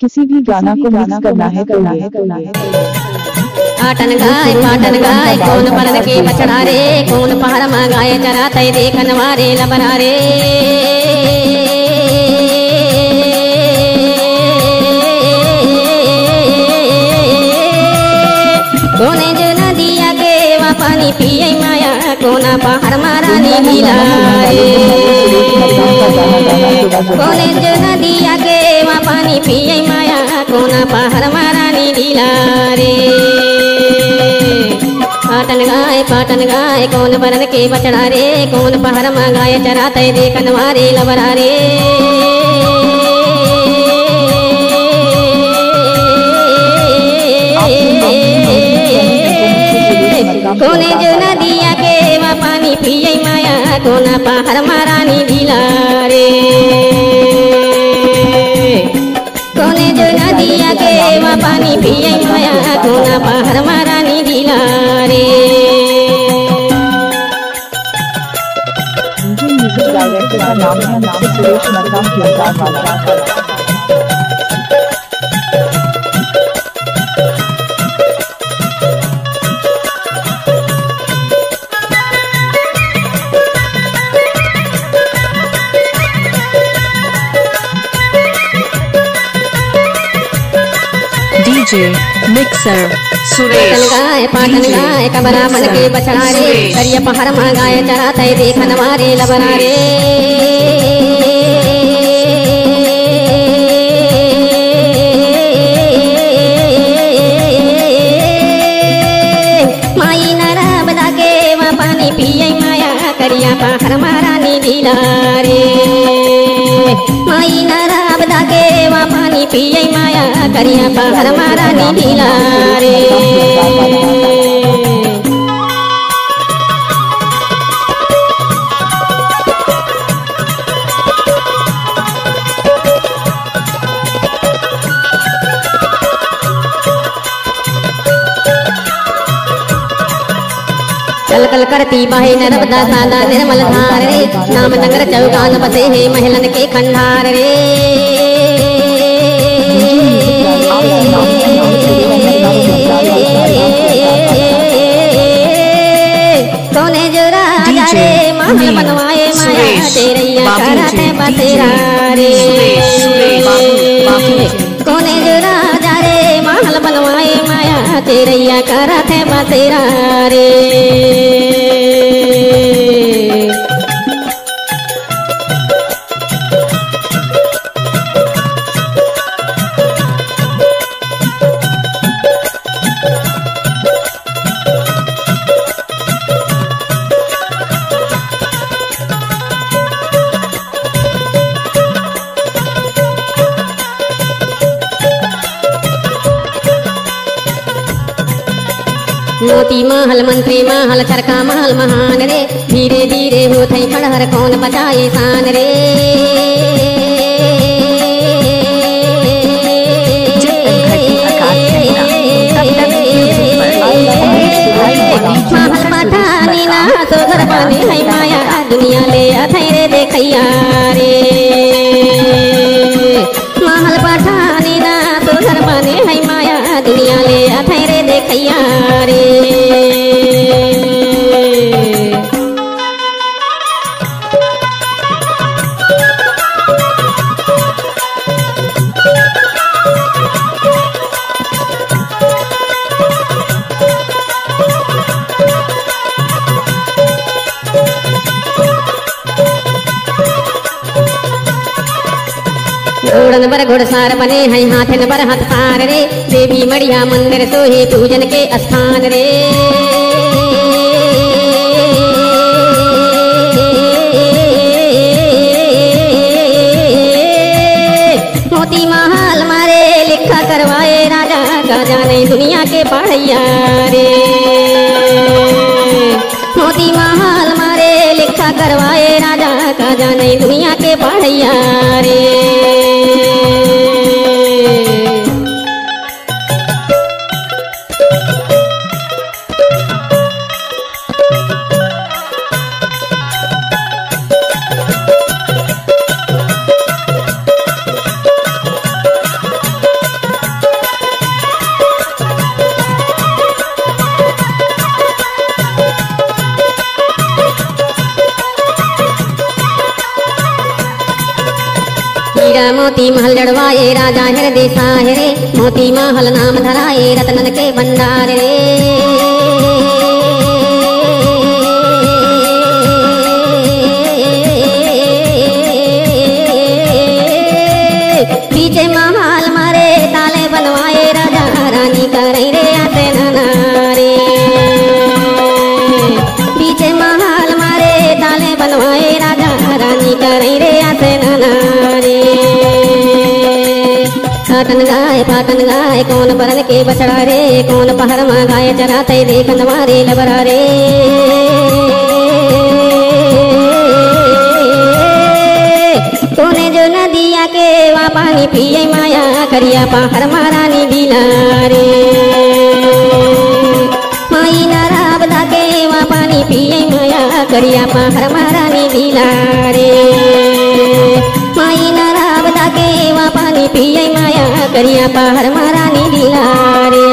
किसी भी गाना को मिक्स करना है पाटन गाय कौन परन के बछड़ा रे, कौन पहाड़ में गाय चराते देखन वारे लबरा रे। कोने जो नदिया के वा पानी पिए माया, कोना पहाड़ मारानी लीला रे। कोने जो नदिया के वा पानी पिए माया, कोना पहाड़ मारानी लीला रे। पाटन गाय कौन बरन के बछड़ा रे, कौन पहाड़ में गाय चराते देखन वारे लबरा रे। कोने जो नदिया के वा पानी पिए माया, कोना पहाड़ मारानी लीला रे। कोने जो नदिया के वा पानी पिए माया, कोना पहाड़ मारानी लीला रे। डायरेक्टर का नाम है सुरेश मक्का वाला। DJ mixer Suresh. पाटन गाय कबरा मन के बछड़ा रे, करिया पहाड़ में गाय चराते देखन वारे लबरा रे। माई नरबदा के वा पानी पिए माया, करिया पहाड़ मारानी लीला रे। माई नरबदा के वा पानी पिए माया, करिया पहाड़ मारानी लीला रे। कल कल करती बाहे नर्मदा सादा निर्मल धार रे, नाम नगर चौकान बसे है महलन के खंडार रे। कोने जो राजा रे महल बनवाए माया, तेरैया कराते बसेरा रे। कोने जो राजा रे महल बनवाए माया, तेरैया कराते बसेरा रे। मोती महल मंत्री महल चरका महल महान रे, धीरे धीरे हो थई खड़हर कौन बचाए शान रे। महल पठानी ना तो घर बने है माया, दुनिया ले अथई रे देखैया रे। महल पठानी ना तो घर बने है माया, दुनिया ले अथई रे देखैया रे। घोड़न बर घोड़सार बने हैं हाथन बर हाथ सार रे, देवी मड़िया मंदिर सोहे पूजन के स्थान रे। मोती महल मारे लिखा करवाए राजा, का जाने दुनिया के पढ़ैया रे। मोती महल मारे लिखा करवाए राजा, का जाने दुनिया के पढ़ैया रे। मोती महल जड़वाए राजा हृदय साहरे मोती महल नाम धराए रत्नन के भंडार रे पीछे महल मारे ताले बनवाए राजा रानी करे रे आते नारे पीछे महल मारे ताले बनवाए राजा रानी करे रे आते नारे पाटन गाय कौन बरन के बछड़ा रे कौन पहर में गाय चराते देखन मारे लबरा रे तूने जो नदिया के वा पानी पिए माया करिया पहाड़ महारानी दिला रे माई नराबदा के वा पानी पिए माया करिया पहाड़ महारानी दिला रे माई नराबदा के वा पानी पिए माया करिया पहाड़ महारानी दिला रे